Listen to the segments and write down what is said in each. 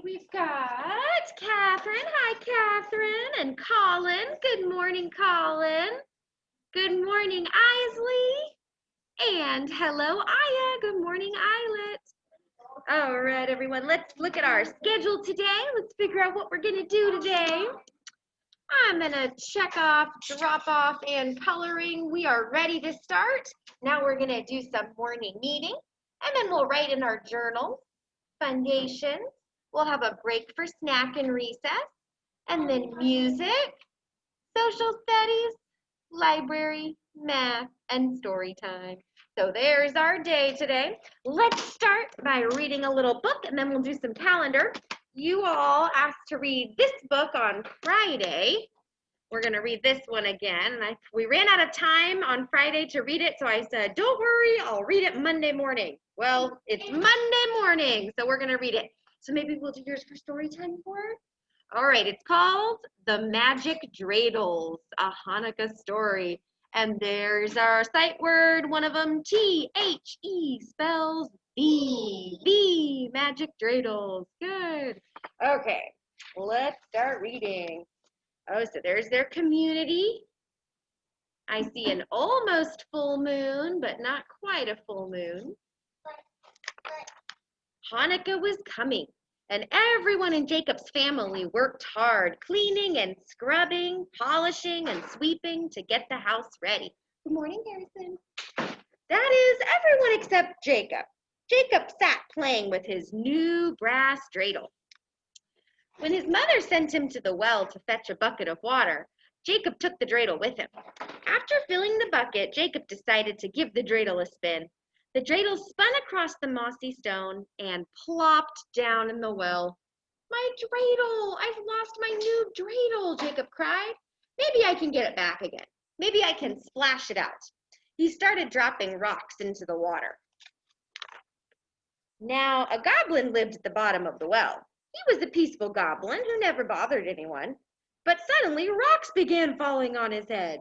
We've got Catherine. Hi, Catherine. And Colin. Good morning, Colin. Good morning, Isley. And hello, Aya. Good morning, Islet. All right, everyone. Let's look at our schedule today. Let's figure out what we're going to do today. I'm going to check off, drop off, and coloring. We are ready to start. Now we're going to do some morning meeting, and then we'll write in our journal. Foundation. We'll have a break for snack and recess, and then music, social studies, library, math, and story time. So there's our day today. Let's start by reading a little book, and then we'll do some calendar. You all asked to read this book on Friday. We're going to read this one again. And we ran out of time on Friday to read it, so I said, don't worry, I'll read it Monday morning. Well, it's Monday morning, so we're going to read it. So maybe we'll do yours for story time for it? All right, it's called The Magic Dreidels, a Hanukkah story. And there's our sight word, one of them, T-H-E spells B, Magic Dreidels. Good. Okay, let's start reading. Oh, so there's their community. I see an almost full moon, but not quite a full moon. Hanukkah was coming, and everyone in Jacob's family worked hard, cleaning and scrubbing, polishing and sweeping to get the house ready. Good morning, Harrison. That is everyone except Jacob. Jacob sat playing with his new brass dreidel. When his mother sent him to the well to fetch a bucket of water, Jacob took the dreidel with him. After filling the bucket, Jacob decided to give the dreidel a spin. The dreidel spun across the mossy stone and plopped down in the well. My dreidel! I've lost my new dreidel, Jacob cried. Maybe I can get it back again. Maybe I can splash it out. He started dropping rocks into the water. Now, a goblin lived at the bottom of the well. He was a peaceful goblin who never bothered anyone. But suddenly, rocks began falling on his head.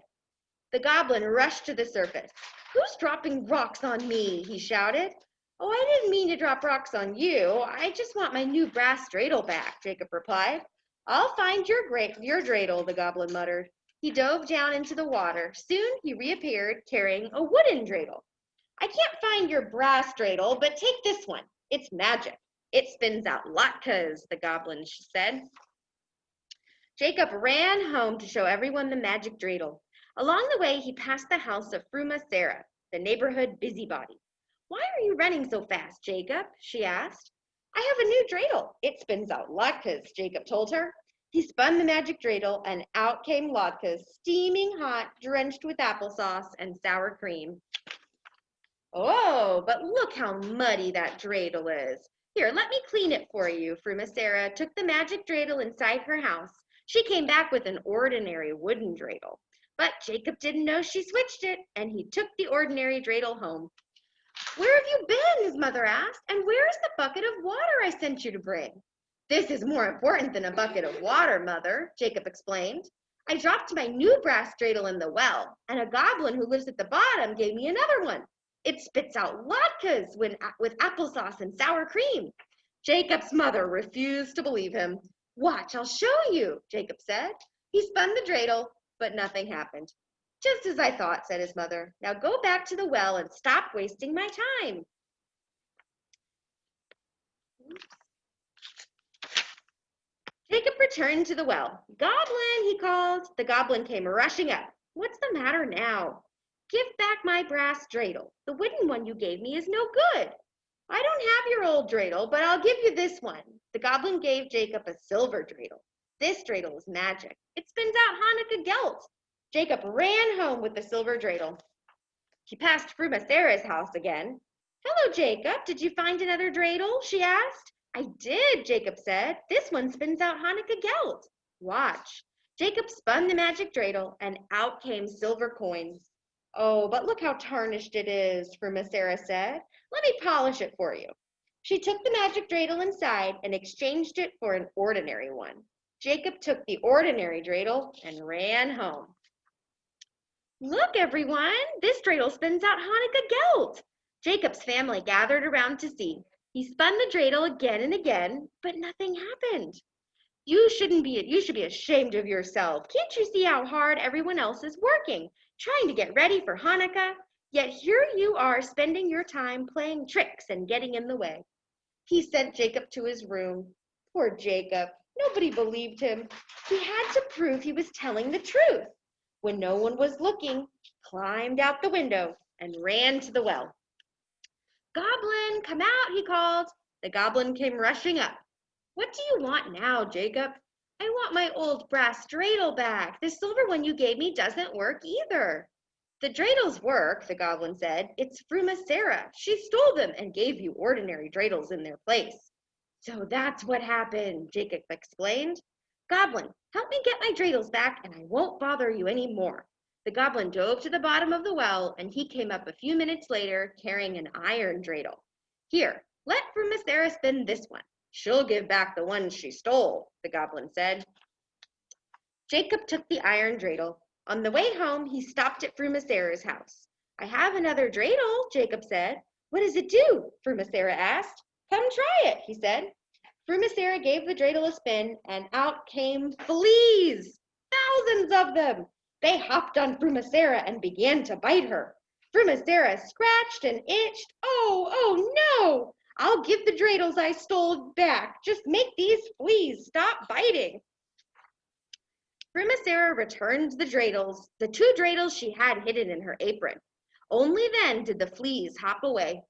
The goblin rushed to the surface. Who's dropping rocks on me? He shouted. Oh, I didn't mean to drop rocks on you. I just want my new brass dreidel back, Jacob replied. I'll find your dreidel, the goblin muttered. He dove down into the water. Soon he reappeared carrying a wooden dreidel. I can't find your brass dreidel, but take this one. It's magic. It spins out latkes, the goblin said. Jacob ran home to show everyone the magic dreidel. Along the way, he passed the house of Fruma Sarah, the neighborhood busybody. Why are you running so fast, Jacob? She asked. I have a new dreidel. It spins out latkes, Jacob told her. He spun the magic dreidel, and out came latkes, steaming hot, drenched with applesauce and sour cream. Oh, but look how muddy that dreidel is. Here, let me clean it for you. Fruma Sarah took the magic dreidel inside her house. She came back with an ordinary wooden dreidel. But Jacob didn't know she switched it, and he took the ordinary dreidel home. Where have you been? His mother asked. And where is the bucket of water I sent you to bring? This is more important than a bucket of water, Mother, Jacob explained. I dropped my new brass dreidel in the well, and a goblin who lives at the bottom gave me another one. It spits out latkes with applesauce and sour cream. Jacob's mother refused to believe him. Watch, I'll show you, Jacob said. He spun the dreidel, but nothing happened. Just as I thought, said his mother. Now go back to the well and stop wasting my time. Jacob returned to the well. Goblin, he called. The goblin came rushing up. What's the matter now? Give back my brass dreidel. The wooden one you gave me is no good. I don't have your old dreidel, but I'll give you this one. The goblin gave Jacob a silver dreidel. This dreidel is magic. It spins out Hanukkah gelt. Jacob ran home with the silver dreidel. He passed Fruma Sarah's house again. Hello, Jacob. Did you find another dreidel? She asked. I did, Jacob said. This one spins out Hanukkah gelt. Watch. Jacob spun the magic dreidel, and out came silver coins. Oh, but look how tarnished it is, Fruma Sarah said. Let me polish it for you. She took the magic dreidel inside and exchanged it for an ordinary one. Jacob took the ordinary dreidel and ran home. Look, everyone, this dreidel spins out Hanukkah Geld. Jacob's family gathered around to see. He spun the dreidel again and again, but nothing happened. You should be ashamed of yourself. Can't you see how hard everyone else is working, trying to get ready for Hanukkah? Yet here you are spending your time playing tricks and getting in the way. He sent Jacob to his room. Poor Jacob. Nobody believed him. He had to prove he was telling the truth. When no one was looking, he climbed out the window and ran to the well. Goblin, come out, he called. The goblin came rushing up. What do you want now, Jacob? I want my old brass dreidel back. The silver one you gave me doesn't work either. The dreidels work, the goblin said. It's Fruma Sarah. She stole them and gave you ordinary dreidels in their place. So that's what happened, Jacob explained. Goblin, help me get my dreidels back and I won't bother you any more. The goblin dove to the bottom of the well and he came up a few minutes later carrying an iron dreidel. Here, let Fruma Sarah spin this one. She'll give back the one she stole, the goblin said. Jacob took the iron dreidel. On the way home, he stopped at Fruma Sarah's house. I have another dreidel, Jacob said. What does it do? Fruma Sarah asked. Come try it, he said. Fruma Sarah gave the dreidel a spin, and out came fleas, thousands of them. They hopped on Fruma Sarah and began to bite her. Fruma Sarah scratched and itched. Oh no! I'll give the dreidels I stole back. Just make these fleas stop biting. Fruma Sarah returned the two dreidels she had hidden in her apron. Only then did the fleas hop away.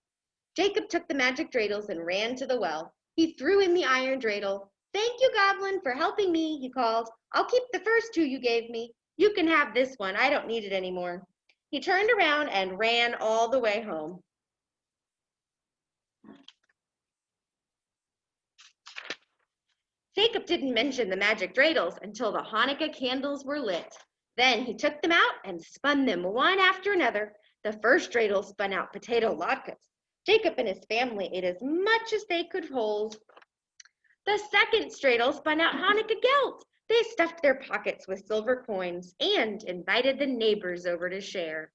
Jacob took the magic dreidels and ran to the well. He threw in the iron dreidel. Thank you, Goblin, for helping me, he called. I'll keep the first two you gave me. You can have this one. I don't need it anymore. He turned around and ran all the way home. Jacob didn't mention the magic dreidels until the Hanukkah candles were lit. Then he took them out and spun them one after another. The first dreidel spun out potato latkes. Jacob and his family ate as much as they could hold. The second dreidel spun out Hanukkah Geld. They stuffed their pockets with silver coins and invited the neighbors over to share.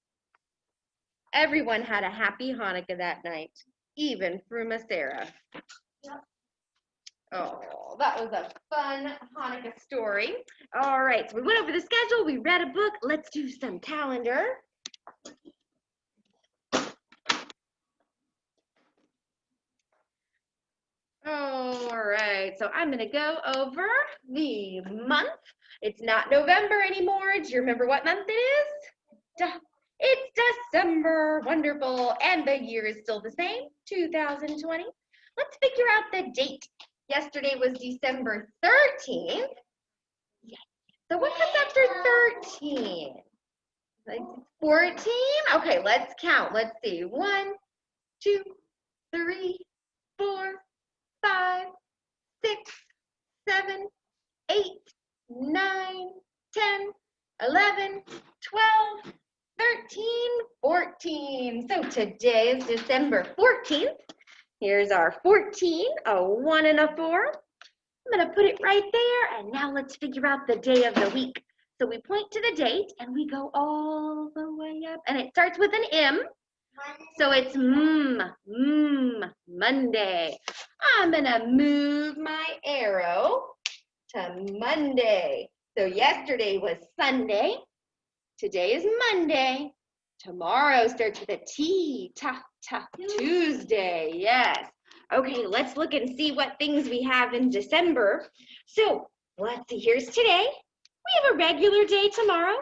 Everyone had a happy Hanukkah that night, even Fruma Sarah. Yep. Oh, that was a fun Hanukkah story. All right, so we went over the schedule. We read a book. Let's do some calendar. All right, so I'm going to go over the month. It's not November anymore. Do you remember what month it is? It's December. Wonderful. And the year is still the same, 2020. Let's figure out the date. Yesterday was December 13th. So what comes after 13? 14? Okay, let's count. Let's see. 1, 2, 3, 4, 5, 6, 7, 8, 9, 10, 11, 12, 13, 14. So today is December 14th. Here's our 14, a 1 and a 4. I'm going to put it right there, and now let's figure out the day of the week. So we point to the date, and we go all the way up, and it starts with an M. So it's Monday. I'm going to move my arrow to Monday. So yesterday was Sunday. Today is Monday. Tomorrow starts with a T, Tuesday, yes. Okay, let's look and see what things we have in December. So let's see, here's today. We have a regular day tomorrow,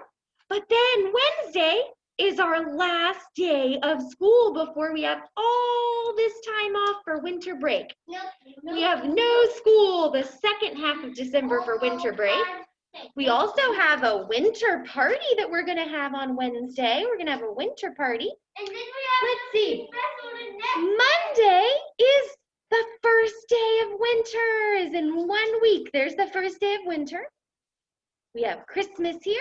but then Wednesday is our last day of school before we have all this time off for winter break. We have no school the second half of December for winter break. We also have a winter party that we're going to have on Wednesday. We're going to have a winter party. And then let's see. Monday is the first day of winter. Is in 1 week. There's the first day of winter. We have Christmas here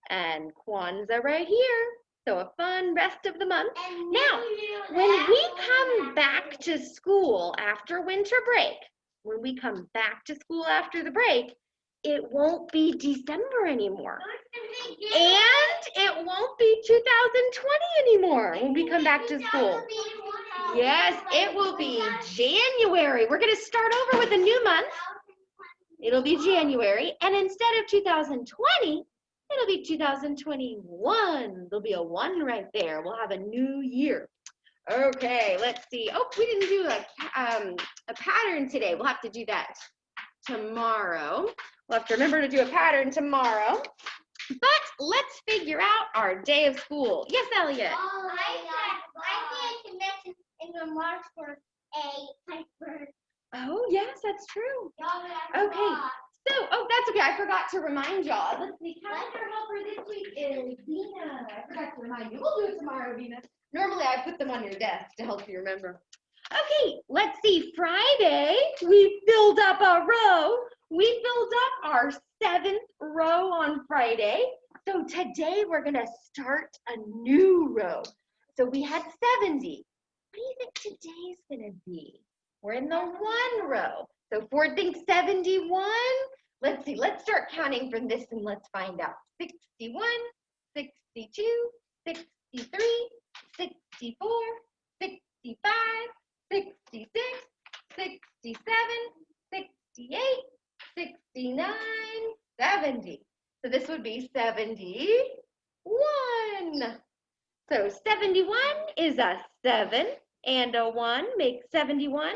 and Kwanzaa right here. So a fun rest of the month. Now, when we come back to school after winter break, when we come back to school after the break, it won't be December anymore. And it won't be 2020 anymore when we come back to school. Yes, it will be January. We're going to start over with a new month. It'll be January. And instead of 2020, it'll be 2021. There'll be a 1 right there. We'll have a new year. Okay, let's see. Oh, we didn't do a pattern today. We'll have to do that tomorrow. We'll have to remember to do a pattern tomorrow. But let's figure out our day of school. Yes, Elliot? I think connection in the marks for a Piper. Oh, yes, that's true. Okay. So, oh, that's okay. I forgot to remind y'all. Let's see. Calendar helper this week is Vina. I forgot to remind you. We'll do it tomorrow, Vina. Normally, I put them on your desk to help you remember. Okay, let's see. Friday, we filled up a row. We filled up our 7th row on Friday. So today, we're going to start a new row. So we had 70. What do you think today's going to be? We're in the 1 row. So Ford thinks 71. Let's see. Let's start counting from this and let's find out. 61, 62, 63, 64, 65, 66, 67, 68, 69, 70. So this would be 71. So 71 is a 7 and a 1 makes 71.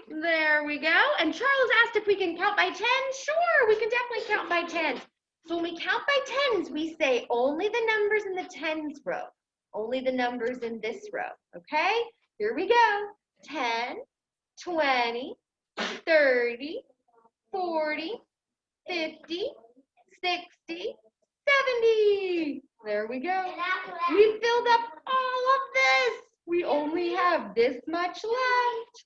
There we go. And Charles asked if we can count by 10. Sure, we can definitely count by 10. So when we count by tens, we say only the numbers in the tens row. Only the numbers in this row. Okay? Here we go. 10, 20, 30, 40, 50, 60, 70. There we go. We filled up all of this. We only have this much left.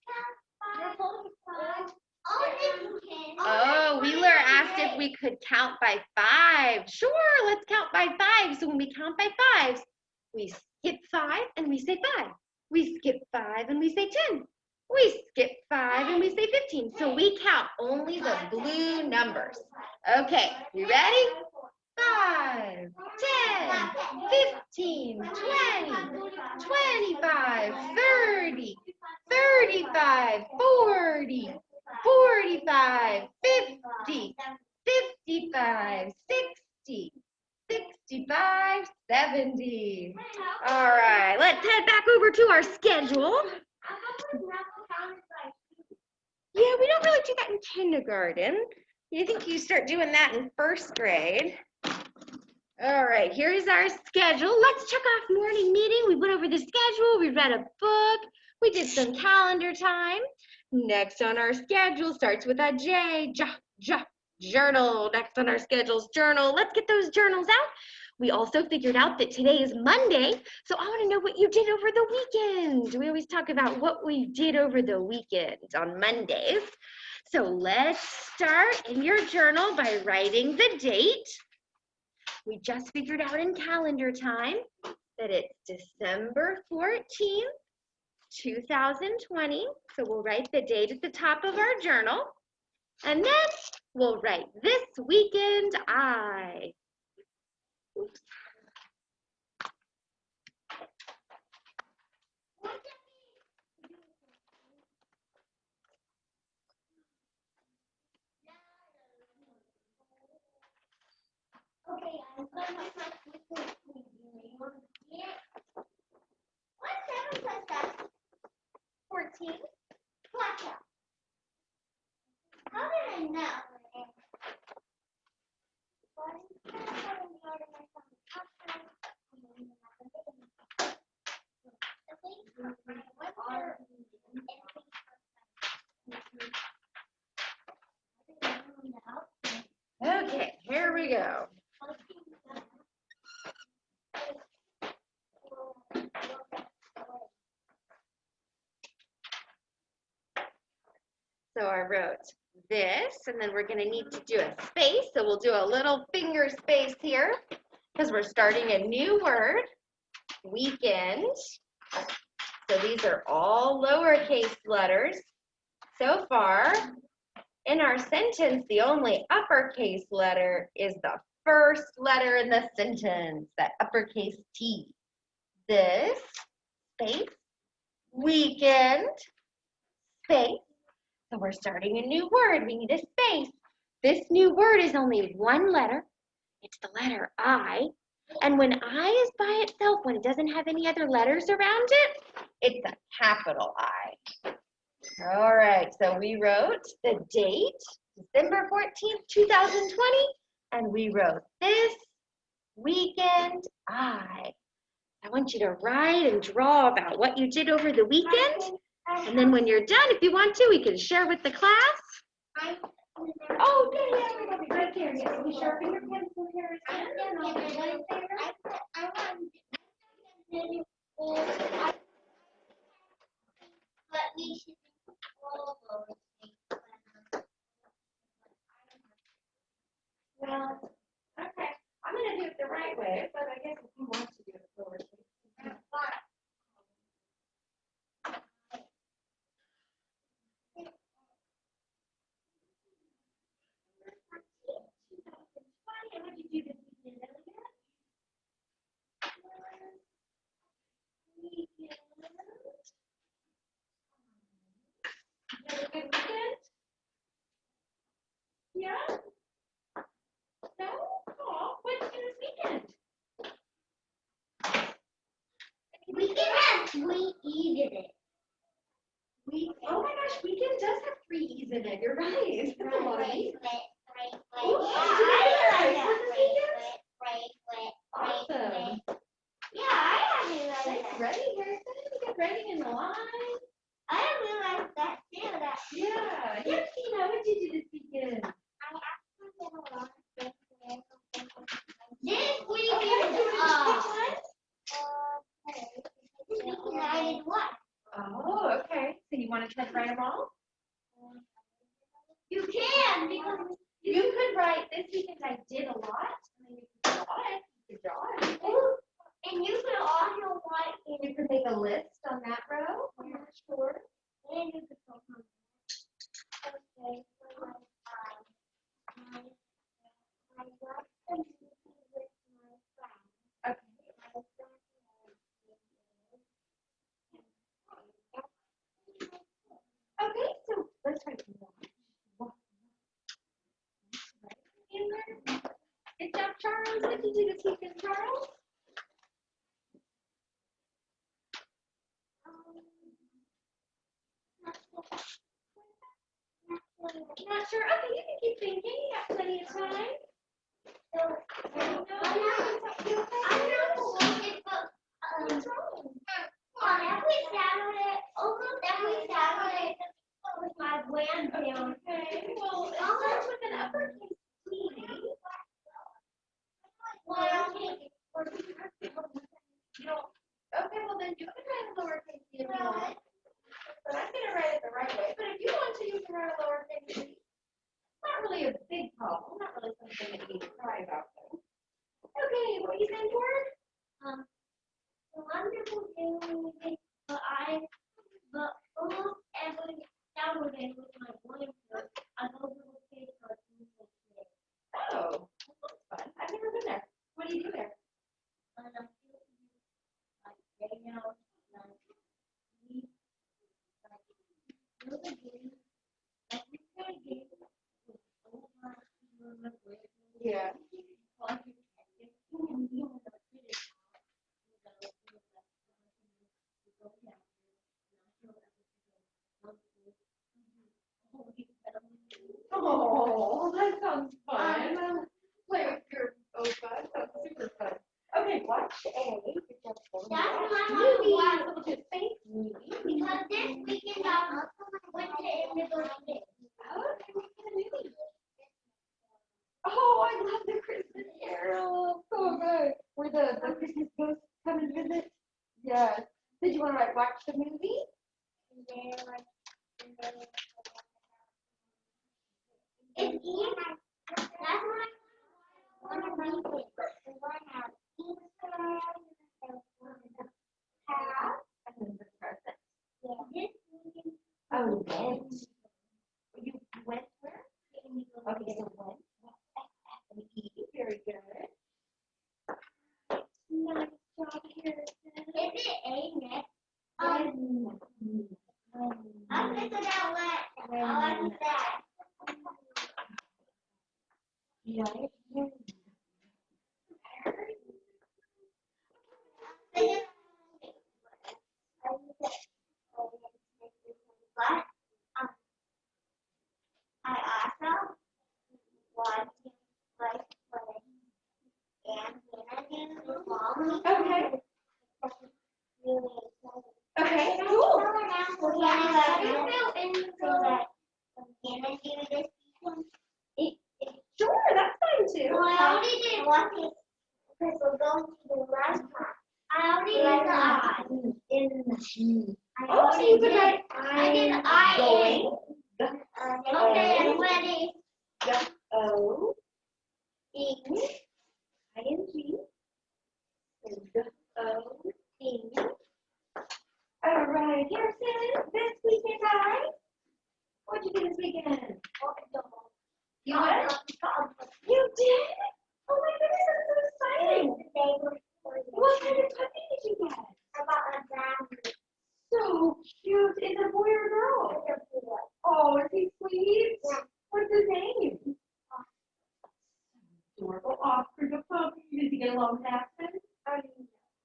Oh, Wheeler asked if we could count by 5. Sure, let's count by 5. So when we count by 5s, we skip 5 and we say 5. We skip 5 and we say 10. We skip 5 and we say 15. So we count only the blue numbers. Okay, you ready? 5, 10, 15, 20, 25, 30, 35, 40, 45, 50, 55, 60, 65, 70. All right, let's head back over to our schedule. Yeah, we don't really do that in kindergarten. You think you start doing that in 1st grade. All right, here's our schedule. Let's check off morning meeting. We went over the schedule. We read a book. We did some calendar time. Next on our schedule starts with a J. Journal. Next on our schedule is journal. Let's get those journals out. We also figured out that today is Monday, so I want to know what you did over the weekend. We always talk about what we did over the weekend on Mondays. So let's start in your journal by writing the date. We just figured out in calendar time that it's December 14th, 2020. So we'll write the date at the top of our journal. And then we'll write this weekend I. Oops. Okay, I'm going to what's 7 plus that? 14. Blackout. How did I know? Okay, here we go. So I wrote this, and then we're going to need to do a space. So we'll do a little finger space here because we're starting a new word. weekend. So these are all lowercase letters. So far, in our sentence, the only uppercase letter is the first letter in the sentence, that uppercase T. This, space, weekend, space. So we're starting a new word. We need a space. This new word is only one letter. It's the letter I. And when I is by itself, when it doesn't have any other letters around it, it's a capital I. All right, so we wrote the date, December 14th, 2020, and we wrote this weekend I. I want you to write and draw about what you did over the weekend. And then when you're done, if you want to, we can share with the class. Oh, yeah, we'll be right there. Yeah, we sharpen your pencil here. But we should do all of those things. Well, okay. I'm going to do it the right way, but I guess if you want to do it forward. What did you do this weekend, Elliot? You had a good weekend? Yeah? No? Oh, what did you do this weekend? We can have 3 E's in it. Oh my gosh, weekend does have 3 E's in it. You're right. That's a lot of E's. Awesome. Yeah, I haven't realized Thanks, that. ready, Harrison? Get ready in the line. I didn't realize that too. That Yeah. Yeah, Tina, what did you do this weekend? I actually did a lot of things. This Okay, weekend, do you want this weekend I did what? Oh, okay. So you want to try to write them all? You can because You could write this weekend I did a lot, and then you could draw it. You could draw it. and you could also write in You could make a list on that row. I'm not sure. and you could put on. Okay, so I got the movie with my friend. Okay. Okay, so let's write one. Good job, Charles. What did you do this weekend, Charles? Not sure. Okay, you can keep thinking. You got plenty of time. My grandparents. Okay, well, it starts with an uppercase T. Okay, well then you can write a lowercase T if you want. But I'm going to write it the right way. But if you want to, you can write a lowercase T. It's not really a big problem. Not really something that you need to cry about, though. Okay, what are you saying, Cord? The wonderful thing, but almost every Saturday with my boyfriend, I go to the skate park and play. Oh, that's fun. I've never been there. What do you do there? And I feel like hang out, like eat, like do the game, every day game with all my remember. Yeah. Oh, that sounds fun. Play with your Opa. Sounds super fun. Okay, watch A. That's what I want to watch. We'll do space movie. Because this weekend I went to Indigo City. Oh, I love the Christmas Carol. So good. Where the Christmas ghosts come and visit. Yes. Did you want to watch the movie? And then it's Ian. That's what I want to read it. I want to have Easter. But I also want to like and then do the Okay. Okay, cool. Sure, that's fine too. I already did one thing because we're going to the restaurant. I already did the I. Oh, so you could write I did I. going. Okay, I'm ready. O, Ing. ing. O, ing. All right, Harrison, this weekend, guys. What'd you do this weekend? You what? You did? Oh my goodness, that's so exciting. What kind of puppy did you get? So cute. Is it a boy or a girl? Oh, is he sweet? Yeah. What's his name? Adorable Oscar the puppy. Does he get along with Aspen?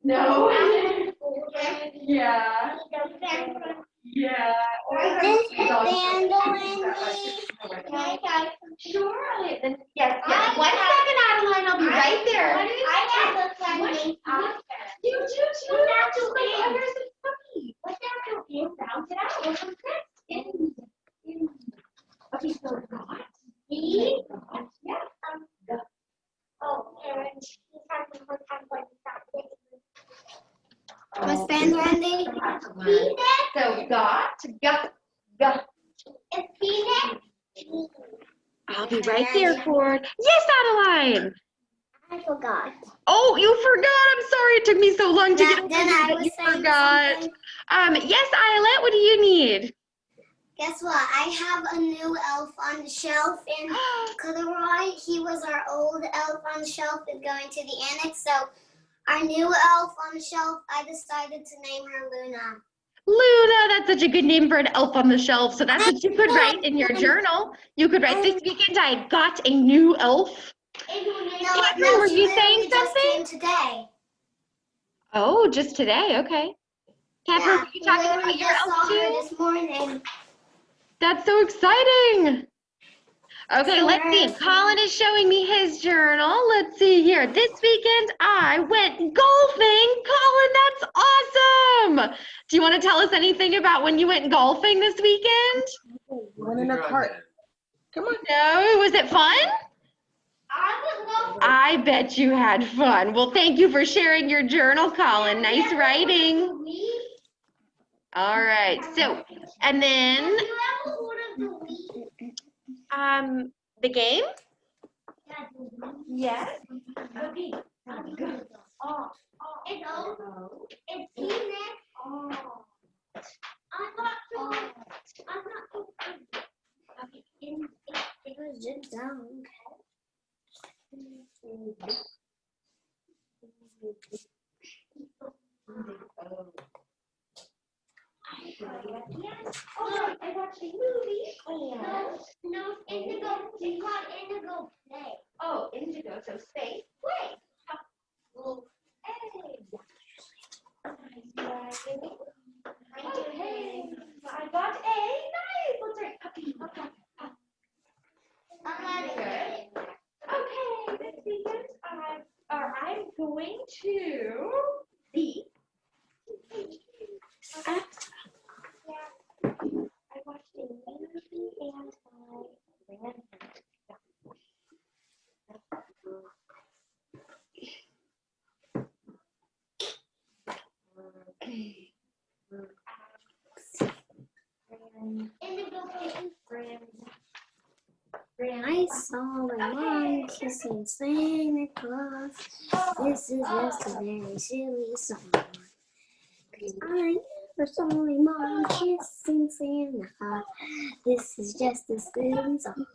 No. Yeah. Yeah. Sure. Then yes. One second, Adeline. I'll be right there. You do too. Just like Harrison's puppy. Bounce it out. What's next? Okay, so got. Yeah. Miss Van Randy? So got. It's peanut. I'll be right there, Ford. Yes, Adeline. I forgot. Oh, you forgot. I'm sorry it took me so long to get Then I that was you saying forgot. something. Yes, Islet, what do you need? Guess what? I have a new elf on the shelf in Kookaburra. He was our old elf on the shelf is going to the annex. So our new elf on the shelf, I decided to name her Luna. Luna, that's such a good name for an elf on the shelf. So that's what you could write in your journal. You could write, this weekend I got a new elf. Catherine, were you saying Just something? came today. Oh, just today. Okay. Catherine, were you talking about your just elf saw her too? this morning. That's so exciting. Okay, So let's see. we're- Colin is showing me his journal. Let's see here. This weekend, I went golfing. Colin, that's awesome. Do you want to tell us anything about when you went golfing this weekend? One in a cart. Come on. No, was it fun? I bet you had fun. Well, thank you for sharing your journal, Colin. Nice writing. All right. So, and then the game? Yes. Okay. It's peanut. I'm not it was just down. I watched a movie. No, indigo. It's called indigo play. Oh, indigo. So space play. Little egg. Okay. I got a nice. Let's write puppy. Good. Okay, this weekend I'm going to the. I watched a movie and I ran. I saw my mom kissing Santa Claus. This is just a very silly song. 'Cause I never saw my mom kissing Santa Claus. This is just a silly song.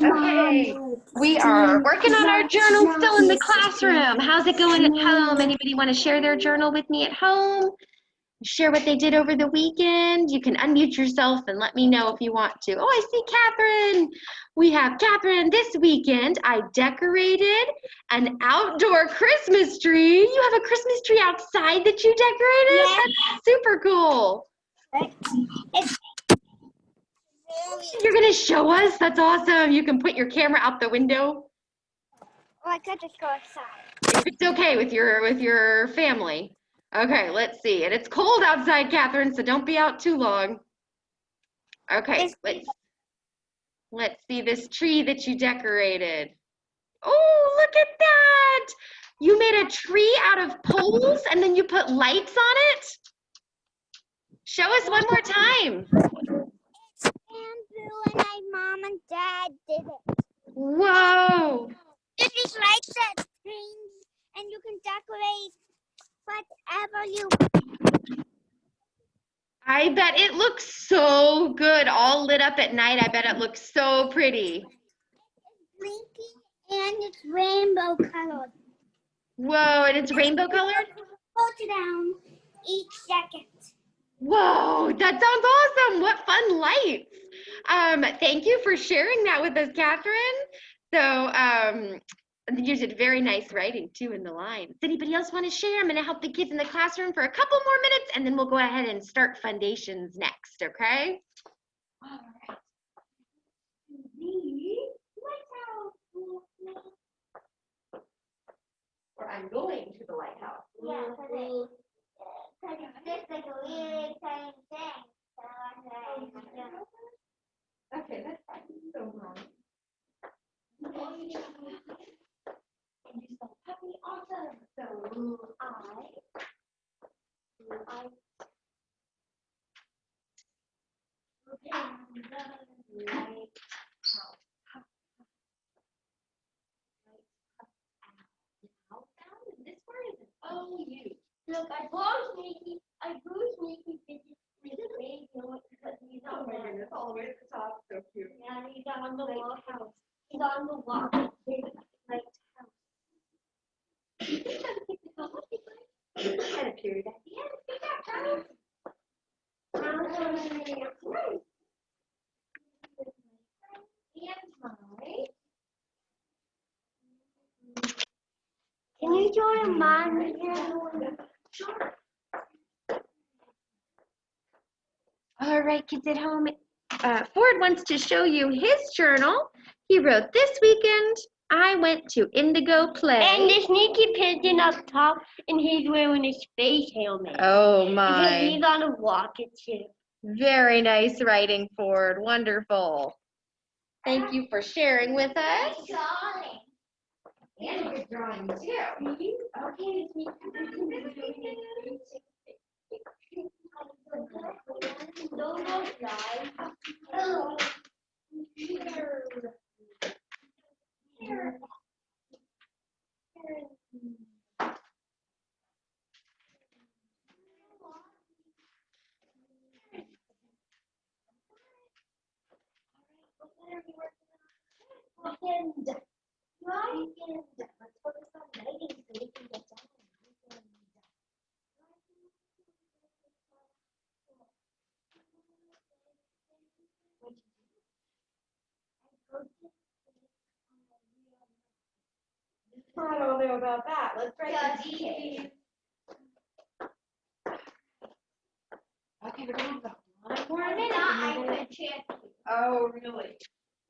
Okay. We are working on our journal still in the classroom. How's it going at home? Anybody want to share their journal with me at home? share what they did over the weekend. You can unmute yourself and let me know if you want to. Oh, I see Catherine. We have Catherine. This weekend, I decorated an outdoor Christmas tree. You have a Christmas tree outside that you decorated? Yeah. That's super cool. It's You're going to show us? That's awesome. You can put your camera out the window. Oh, I could just go outside. If it's okay with your family. Okay, let's see. And it's cold outside, Catherine, so don't be out too long. Okay, let's see this tree that you decorated. Oh, look at that! You made a tree out of poles and then you put lights on it? Show us one more time. Bamboo and my mom and dad did it. Whoa! There's these lights that change, and you can decorate whatever you. I bet it looks so good, all lit up at night. I bet it looks so pretty. It's blinking and it's rainbow colored. Whoa, and it's rainbow colored? Goes down each second. Whoa, that sounds awesome. What fun lights. Thank you for sharing that with us, Catherine. So you did very nice writing too in the line. Does anybody else want to share? I'm going to help the kids in the classroom for a couple more minutes and then we'll go ahead and start foundations next, okay? All right. Or I'm going to the lighthouse. Yeah, because it's like a really exciting thing. Okay, that's fine. So wrong. And you spell puppy awesome. So I. This word is an O-U. Look, I brought Sneaky. I grew Sneaky with the radio because he's Oh on my the. goodness, all the way to the top, so cute. Yeah, he's on the wall house. He's on the wall. His lighthouse. That appeared at the end. Good job, Charlie. Can you join mine? Sure. All right, kids at home. Ford wants to show you his journal. He wrote, this weekend, I went to Indigo Play. And the sneaky pigeon up top, and he's wearing a space helmet. Oh Because my. he's on a rocket ship. Very nice writing, Ford. Wonderful. Thank you for sharing with us. And a good drawing, too. Okay. Weekend. Let's focus on writing so we can get done. I don't know about that. Let's write the details. Okay, we're gonna go one more minute. Oh, really?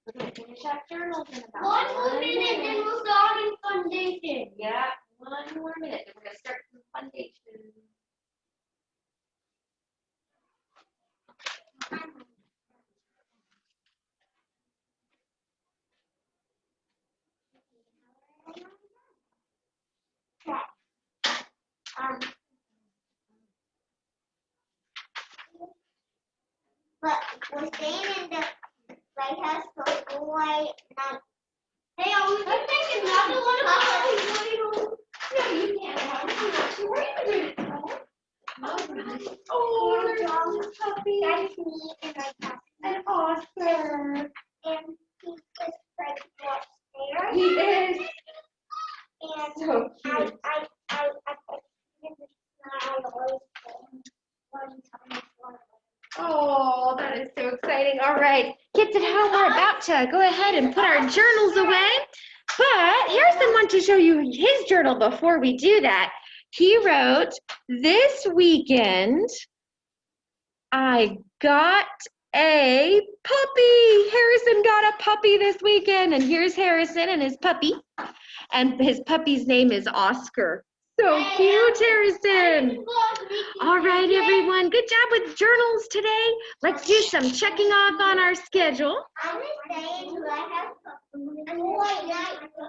We're gonna finish that journal in about One more minute, then we'll start in foundation. Yeah, one more minute, and we're gonna start some foundation. But we're staying in the lighthouse for 4 nights. Hey, I was thinking another one of us. No, you can't have it. You're not too worried about it. Oh, there's puppy. That's me and my cousin. And Oscar. And he's just right upstairs. He is And so cute. I always kids at home, we're about to go ahead and put our journals away. But Harrison wants to show you his journal before we do that. He wrote, this weekend, I got a puppy. Harrison got a puppy this weekend. And here's Harrison and his puppy. And his puppy's name is Oscar. So cute, Harrison. All right, everyone. Good job with journals today. Let's do some checking off on our schedule.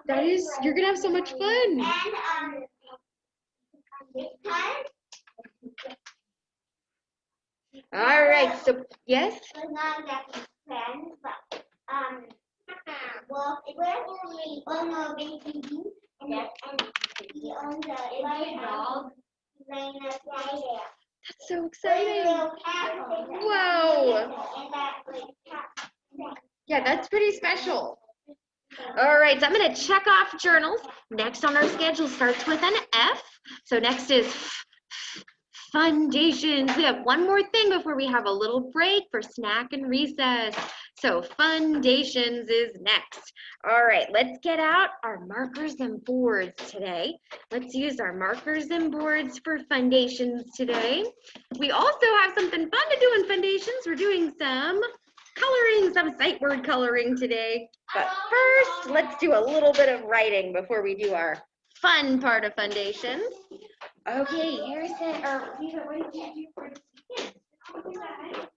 That is, you're going to have so much fun. All right, so yes? Well, we're only on a baby and he owns a dog. That's so exciting. Wow. Yeah, that's pretty special. All right, so I'm going to check off journals. Next on our schedule starts with an F. So next is Fundations. We have one more thing before we have a little break for snack and recess. So Fundations is next. All right, let's get out our markers and boards today. Let's use our markers and boards for Fundations today. We also have something fun to do in Fundations. We're doing some coloring, some sight word coloring today. But first, let's do a little bit of writing before we do our fun part of Fundations. Okay, Harrison, or Lisa, what did you do for this weekend?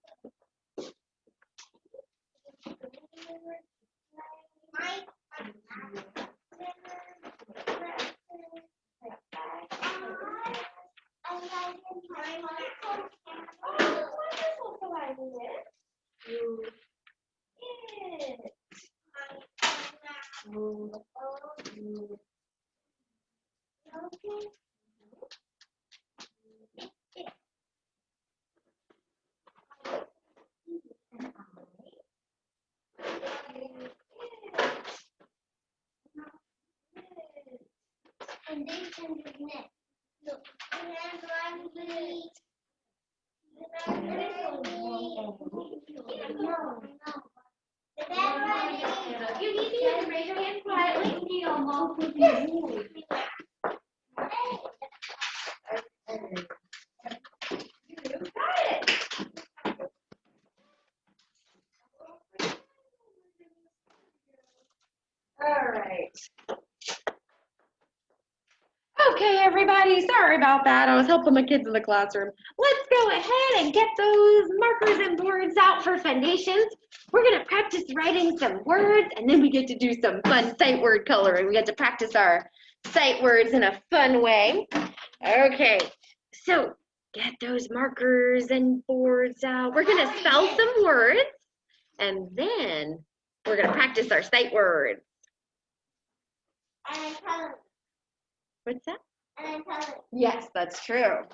If you need to, you can raise your hand quietly. Yes. Got it. All right. Okay, everybody, sorry about that. I was helping my kids in the classroom. Let's go ahead and get those markers and boards out for Fundations. We're gonna practice writing some words, and then we get to do some fun sight word coloring. We get to practice our sight words in a fun way. Okay, so get those markers and boards out. We're gonna spell some words, and then we're gonna practice our sight words. What's that? Yes, that's true.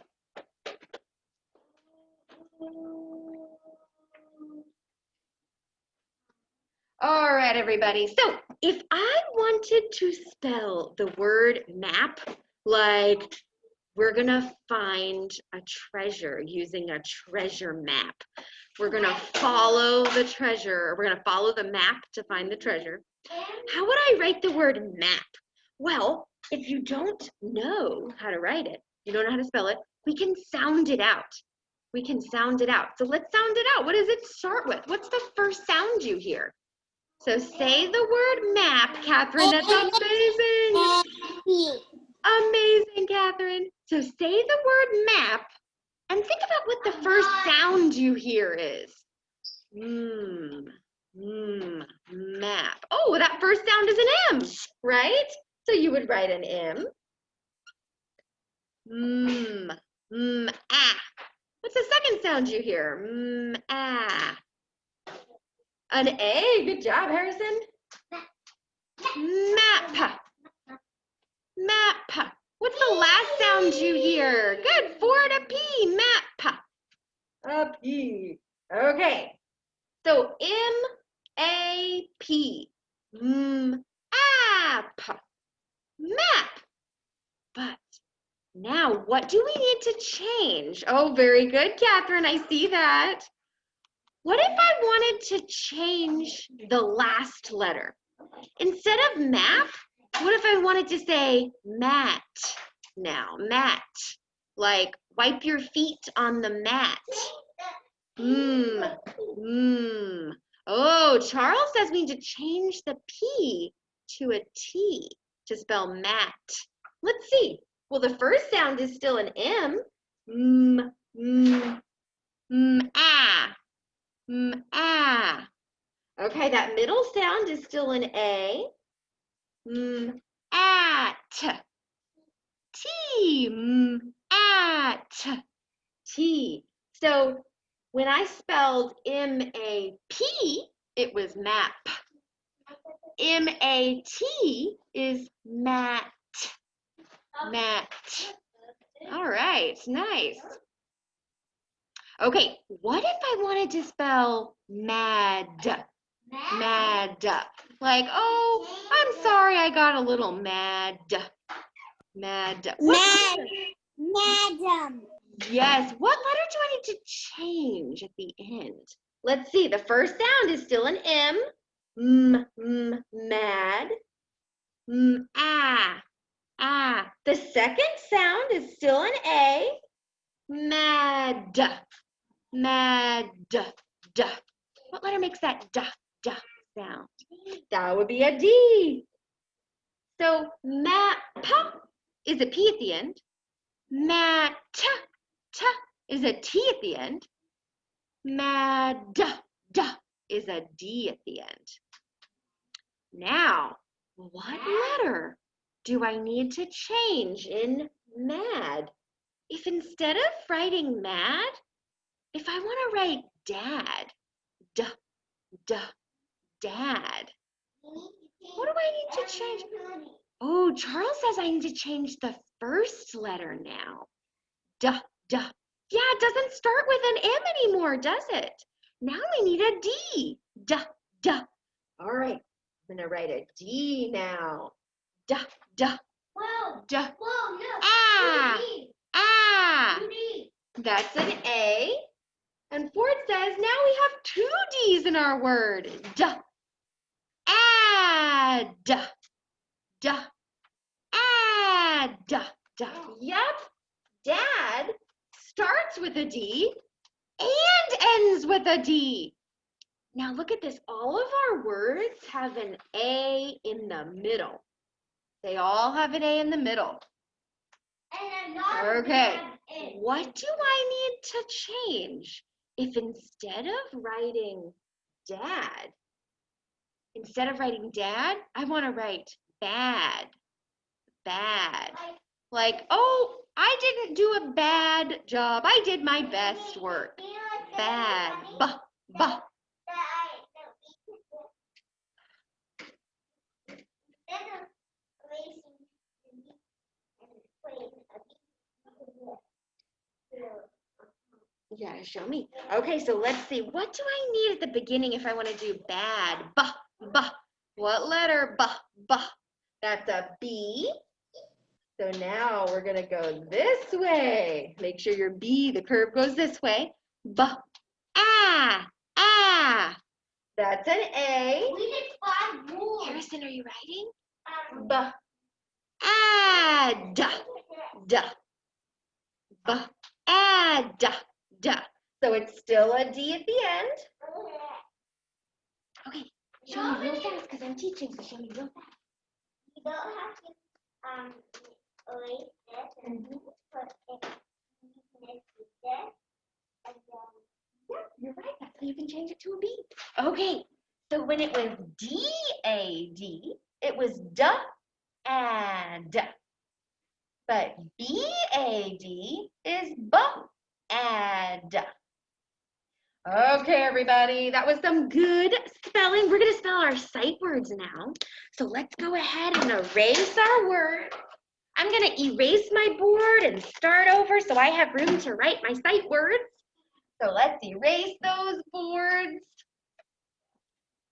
All right, everybody. So if I wanted to spell the word map, like we're going to find a treasure using a treasure map. We're going to follow the treasure. We're going to follow the map to find the treasure. How would I write the word map? Well, if you don't know how to write it, you don't know how to spell it, we can sound it out. We can sound it out. So let's sound it out. What does it start with? What's the first sound you hear? So say the word map, Catherine. That's amazing. Amazing, Catherine. So say the word map and think about what the first sound you hear is. Map. Oh, that first sound is an M, right? So you would write an M. Ah. What's the second sound you hear? Ah. An A. Good job, Harrison. Map. Map. What's the last sound you hear? Good. 4 to P. Map. A P. Okay. So M-A-P. App. Map. But now what do we need to change? Oh, very good, Catherine. I see that. What if I wanted to change the last letter? Instead of map, what if I wanted to say mat now? Mat. Like wipe your feet on the mat. Oh, Charles says we need to change the P to a T to spell mat. Let's see. Well, the first sound is still an M. Ah. Ah. Okay, that middle sound is still an A. At. T. At. T. So when I spelled M-A-P, it was map. M-A-T is mat. Mat. All right, nice. Okay, what if I wanted to spell mad? Mad. Like, oh, I'm sorry I got a little mad. Mad. Madam. Yes, what letter do I need to change at the end? Let's see, the first sound is still an M. Mad. Ah. The second sound is still an A. Mad. Mad. What letter makes that da sound? That would be a D. So map is a P at the end. Mat is a T at the end. Mad is a D at the end. Now, what letter do I need to change in mad? If instead of writing mad, if I want to write dad, dad, what do I need to change? Oh, Charles says I need to change the first letter now. Yeah, it doesn't start with an M anymore, does it? Now we need a D. All right, I'm gonna write a D now. Whoa, Da. whoa, look. Ah. Ah. Judy. That's an A. And Ford says now we have 2 D's in our word. Add. Add. Yep. Dad starts with a D and ends with a D. Now look at this. All of our words have an A in the middle. They all have an A in the middle. And another Okay. M. What do I need to change if instead of writing dad, I want to write bad. Like, oh, I didn't do a bad job. I did my best work. Bad. You gotta show me. Okay, so let's see. What do I need at the beginning if I want to do bad? What letter? That's a B. So now we're gonna go this way. Make sure your B, the curve goes this way. Ah. That's an A. We did 5 more. Harrison, are you writing? Add. So it's still a D at the end. Okay, show me real fast because I'm teaching, so show me real fast. You don't have to erase this and put it next to this. And then Yeah, you're right. That's how you can change it to a B. Okay, so when it was D-A-D, it was da-add. But B-A-D is bu-add. Okay, everybody, that was some good spelling. We're going to spell our sight words now. So let's go ahead and erase our word. I'm going to erase my board and start over so I have room to write my sight words. So let's erase those boards.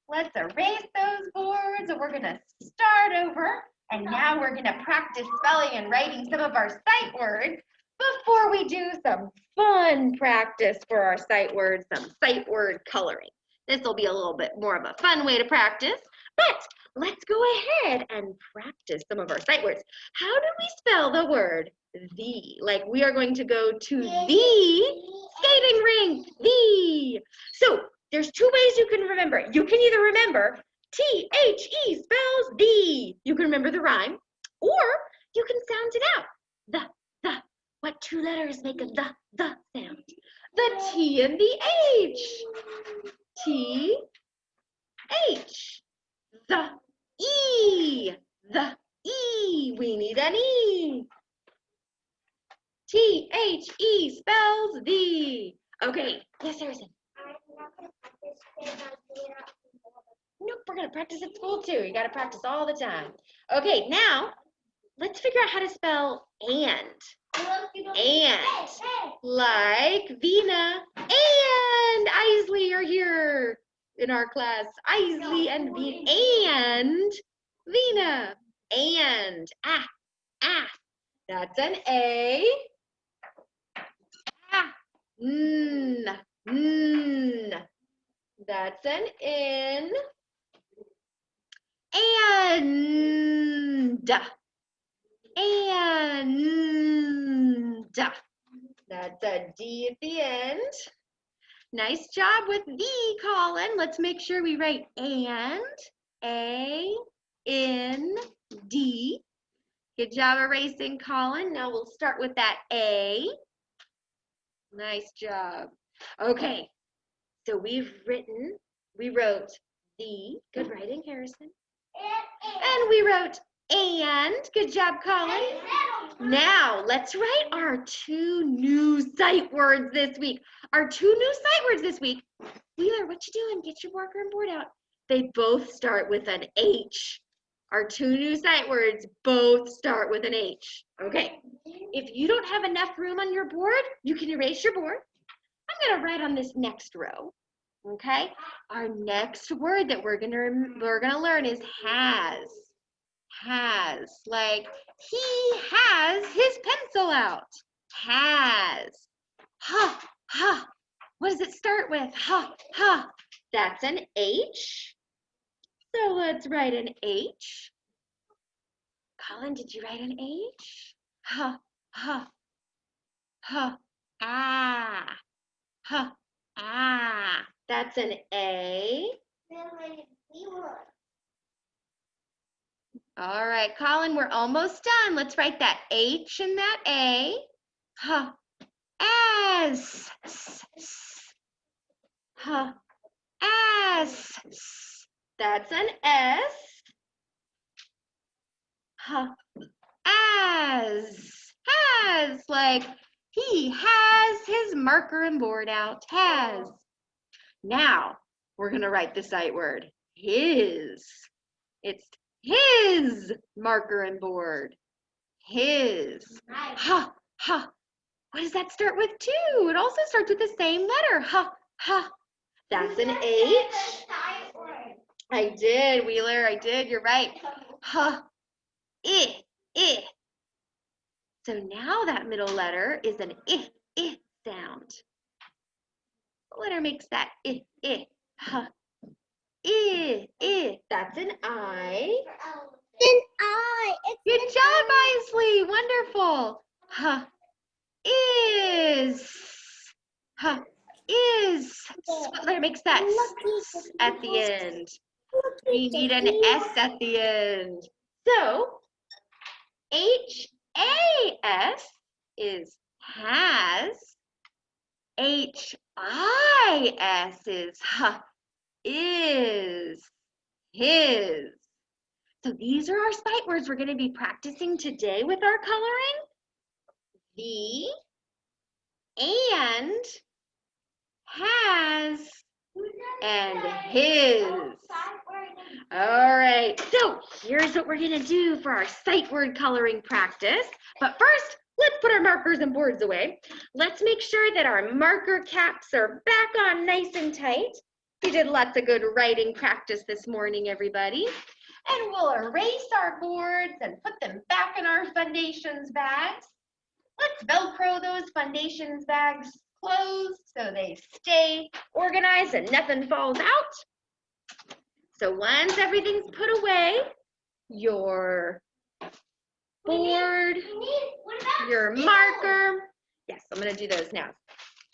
Let's erase those boards, and we're going to start over. And now we're going to practice spelling and writing some of our sight words. before we do some fun practice for our sight words, some sight word coloring. This will be a little bit more of a fun way to practice, but let's go ahead and practice some of our sight words. How do we spell the word the? Like we are going to go to the skating rink, the. So there's two ways you can remember it. You can either remember T-H-E spells the. You can remember the rhyme, or you can sound it out. The. What two letters make a the sound? The T and the H. T, H. The E. The E. We need an E. T-H-E spells the. Okay, yes, Harrison. Nope, we're going to practice at school too. You got to practice all the time. Okay, now let's figure out how to spell and. And. Like Vina and Isley are here in our class. Isley and Vina. And Vina. And. Ah. That's an A. Ah. That's an N. And. That's a D at the end. Nice job with the, Colin. Let's make sure we write and. A-N-D. Good job erasing, Colin. Now we'll start with that A. Nice job. Okay, so we wrote the. Good writing, Harrison. And we wrote and. Good job, Colin. Now, let's write our two new sight words this week. Our two new sight words this week. Wheeler, what you doing? Get your marker and board out. They both start with an H. Our two new sight words both start with an H. Okay, if you don't have enough room on your board, you can erase your board. I'm going to write on this next row. Okay, our next word that we're gonna learn is has. Has, like he has his pencil out. Has. Ha. What does it start with? Ha. That's an H. So let's write an H. Colin, did you write an H? Ha. Ah. Ha. That's an A. All right, Colin, we're almost done. Let's write that H in that A. As. As. That's an S. Has, like he has his marker and board out. Has. Now, we're going to write the sight word his. It's his marker and board. His. Ha. What does that start with too? It also starts with the same letter. Ha. That's an H. I did, Wheeler. I did. You're right. I. So now that middle letter is an I sound. What letter makes that I? Ha. I. That's an I. Good job, Isley. Wonderful. Is. What letter makes that S at the end? We need an S at the end. So, H-A-S is has. H-I-S is his. So these are our sight words we're going to be practicing today with our coloring. The, and, has, and his. All right, so here's what we're going to do for our sight word coloring practice. But first, let's put our markers and boards away. Let's make sure that our marker caps are back on nice and tight. We did lots of good writing practice this morning, everybody. And we'll erase our boards and put them back in our foundations bags. Let's Velcro those foundations bags closed so they stay organized and nothing falls out. So once everything's put away, your board, What about your stickers? marker. Yes, I'm going to do those now.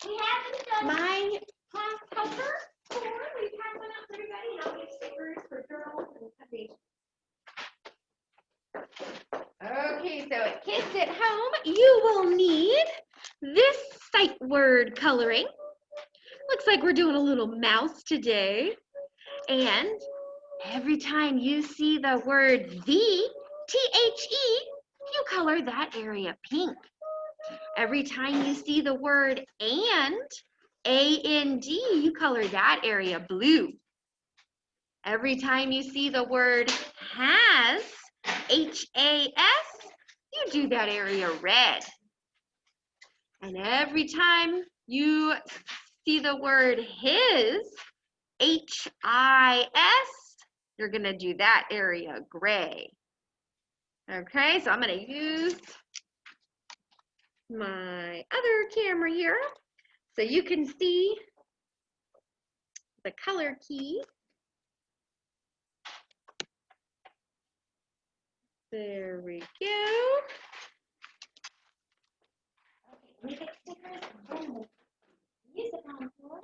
We haven't done My class helper before. We've had one out for everybody, and I'll get stickers for girls and foundation. Okay, so kids at home, you will need this sight word coloring. Looks like we're doing a little mouse today. And every time you see the word the, T-H-E, you color that area pink. Every time you see the word and, A-N-D, you color that area blue. Every time you see the word has, H-A-S, you do that area red. And every time you see the word his, H-I-S, you're going to do that area gray. Okay, so I'm going to use my other camera here so you can see the color key. There we go. Let me get stickers and then we'll use the contour.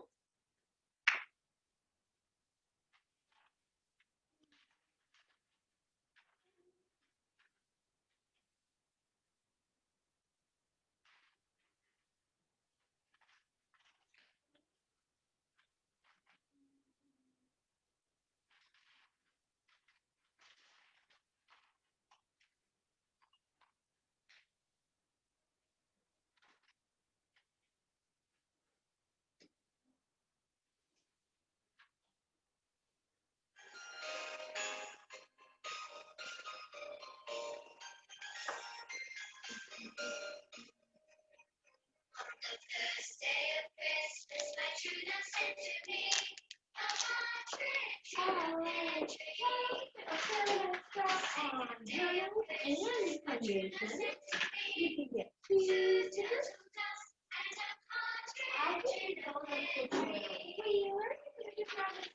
You can get two stickers. I didn't know it was weird. You probably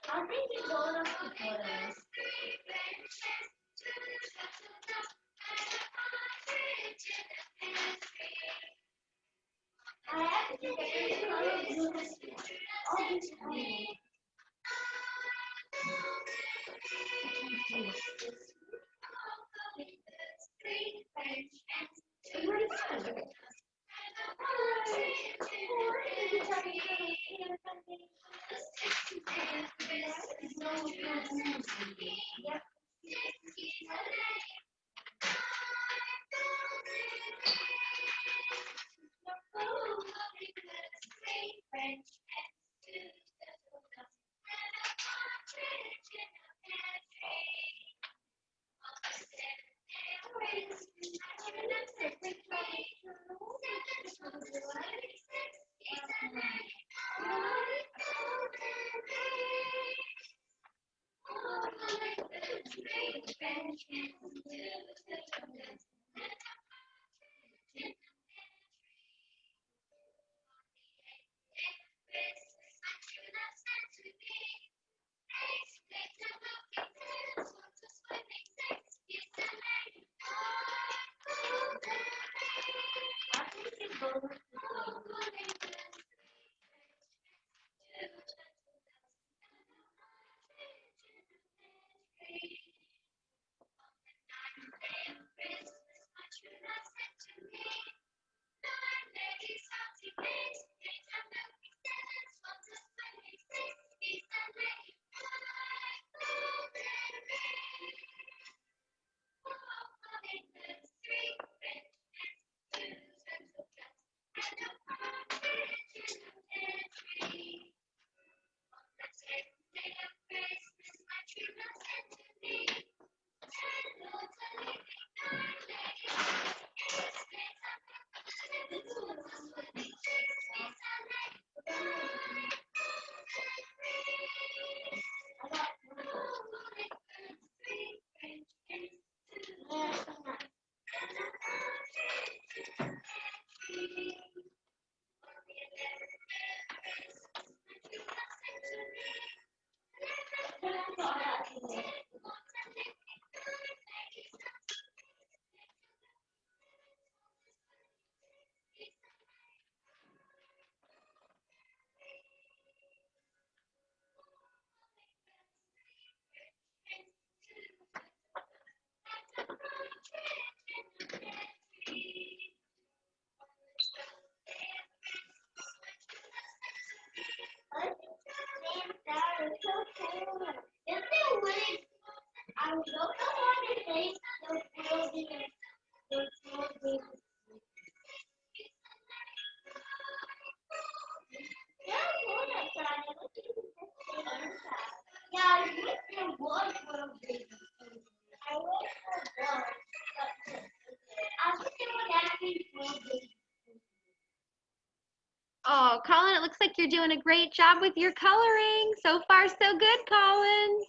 I think it's going up the photos. I have to get want 12 babies. I want one. I wish it would actually 12 babies. Oh, Colin, it looks like you're doing a great job with your coloring. So far, so good, Colin.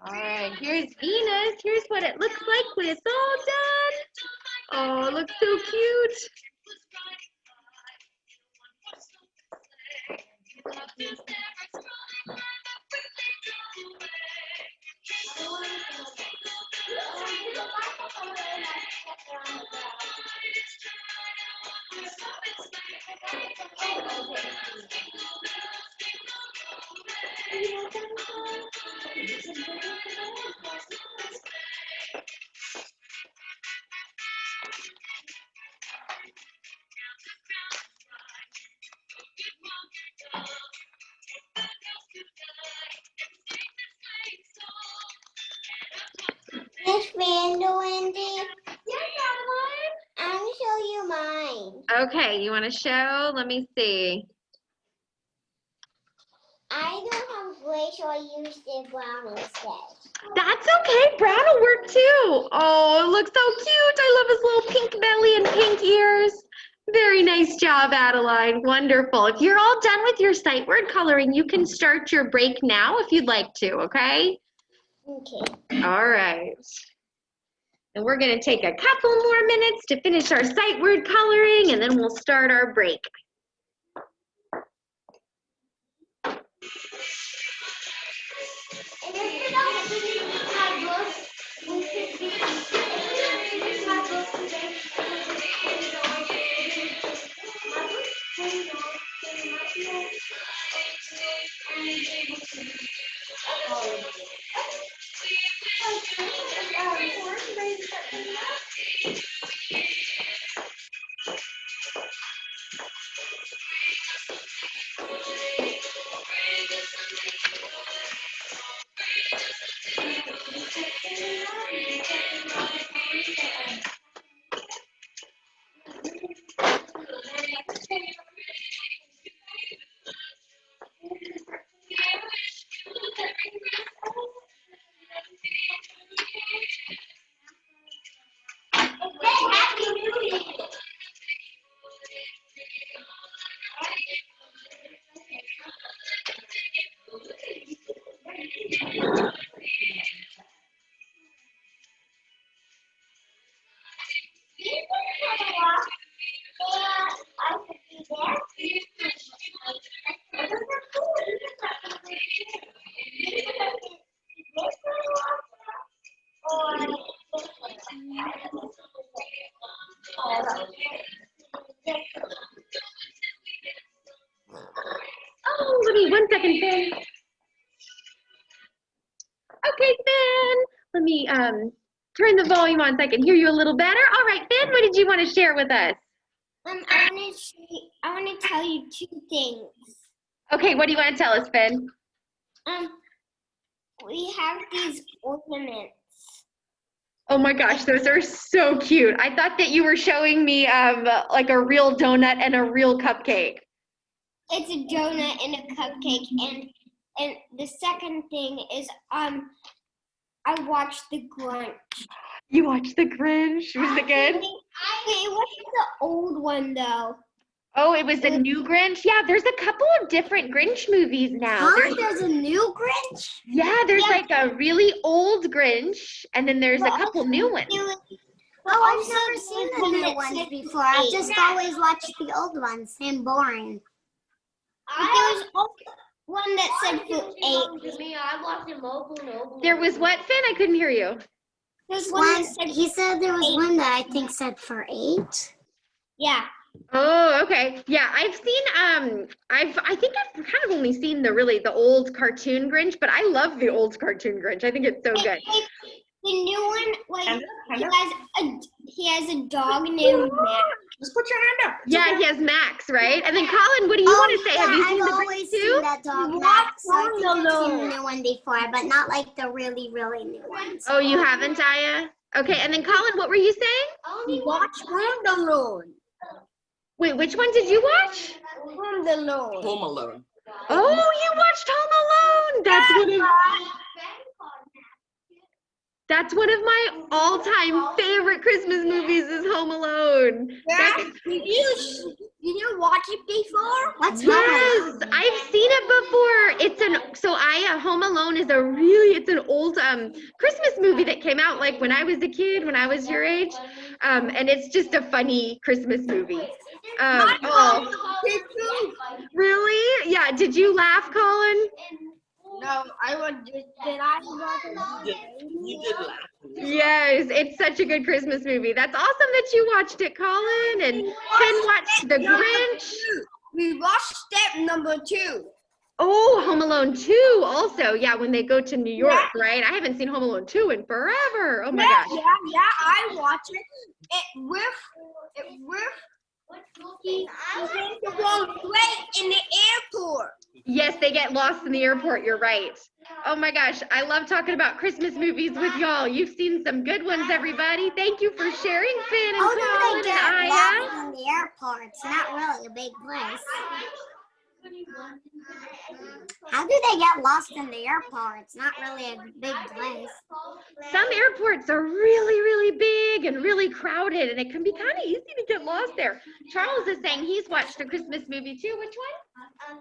All right, here's Venus. Here's what it looks like when it's all done. Oh, it looks so cute. Miss Randall, Wendy. Yes, I'm gonna show you mine. Okay, you want to show? Let me see. I don't have gray, so I used the brown instead. That's okay. Brown will work too. Oh, it looks so cute. I love his little pink belly and pink ears. Very nice job, Adeline. Wonderful. If you're all done with your sight word coloring, you can start your break now if you'd like to, okay? Okay. All right. And we're going to take a couple more minutes to finish our sight word coloring, and then we'll start our break. Oh, let me 1 second, Finn. Okay, Finn. Let me turn the volume on so I can hear you a little better. All right, Finn, what did you want to share with us? I want to tell you 2 things. Okay, what do you want to tell us, Finn? We have these ornaments. Oh my gosh, those are so cute. I thought that you were showing me like a real donut and a real cupcake. It's a donut and a cupcake, and the second thing is I watched The Grinch. You watched The Grinch? Was it good? Wait, it wasn't the old one though. Oh, it was the new Grinch? Yeah, there's a couple of different Grinch movies now. There's a new Grinch? Yeah, there's like a really old Grinch, and then there's a couple new ones. Oh, I've never seen the new ones before. I've just always watched the old ones. And boring. There was also one that said for 8. Me, I watched it over. There was what, Finn? I couldn't hear you. There's one that said He said there was one that I think said for 8. yeah. Oh, okay. Yeah, I've seen I think I've kind of only seen the old cartoon Grinch, but I love the old cartoon Grinch. I think it's so good. The new one, like he has a dog named Max. Just put your hand up. Yeah, he has Max, right? And then Colin, what do you want to say? Have you seen I've the always Grinch seen too? that dog Max. So I think I've seen the new one before, but not like the really, really new ones. Oh, you haven't, Aya? Okay, and then Colin, what were you saying? Watch Home Alone. Wait, which one did you watch? Home Alone. Oh, you watched Home Alone. That's one of my all-time favorite Christmas movies is Home Alone. Did you watch it before? What's Yes, I've seen it before. Home Alone is it's an old Christmas movie that came out like when I was a kid, when I was your age. And it's just a funny Christmas movie. Really? Yeah, did you laugh, Colin? No, did I watch it? You did laugh. Yes, it's such a good Christmas movie. That's awesome that you watched it, Colin, and Finn watched The Grinch. We watched Step Number 2. Oh, Home Alone 2 also. Yeah, when they go to New York, right? I haven't seen Home Alone 2 in forever. Oh my gosh. Yeah, I watched it. He's going great in the airport. Yes, they get lost in the airport. You're right. Oh my gosh, I love talking about Christmas movies with y'all. You've seen some good ones, everybody. Thank you for sharing, Finn and Colin they and get Aya. lost in the airport? It's not really a big place. How do they get lost in the airport? It's not really a big place. Some airports are really, really big and really crowded, and it can be kind of easy to get lost there. Charles is saying he's watched a Christmas movie too. Which one?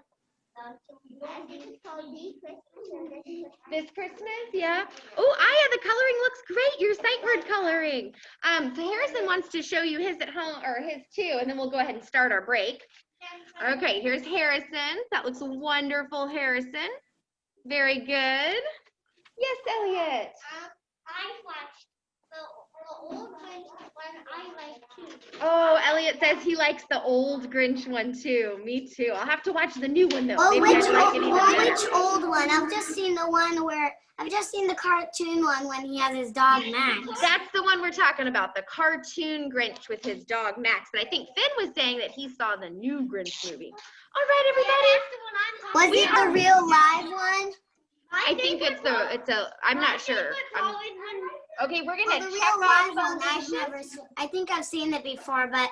This Christmas, yeah. Oh, Aya, the coloring looks great. Your sight word coloring. Harrison wants to show you his at home, or his too, and then we'll go ahead and start our break. Okay, here's Harrison. That looks wonderful, Harrison. Very good. Yes, Elliot. I watched the old one I like too. Oh, Elliot says he likes the old Grinch one too. Me too. I'll have to watch the new one though. Oh, Maybe which I like it even better. old one? I've just seen the cartoon one when he has his dog Max. That's the one we're talking about, the cartoon Grinch with his dog Max. But I think Finn was saying that he saw the new Grinch movie. All right, everybody. Was it the real live one? I think I'm not sure. Okay, we're Well, gonna the check real live off one I think I've seen it before, but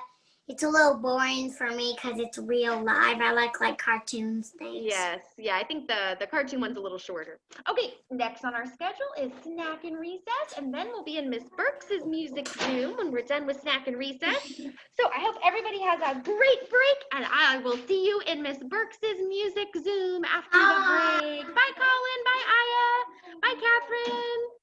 it's a little boring for me because it's real live. I like cartoons things. Yes, yeah, I think the cartoon one's a little shorter. Okay, next on our schedule is Snack and Recess, and then we'll be in Miss Burks' Music Zoom when we're done with Snack and Recess. So I hope everybody has a great break, and I will see you in Miss Burks' Music Zoom after the break. Bye, Colin. Bye, Aya. Bye, Catherine.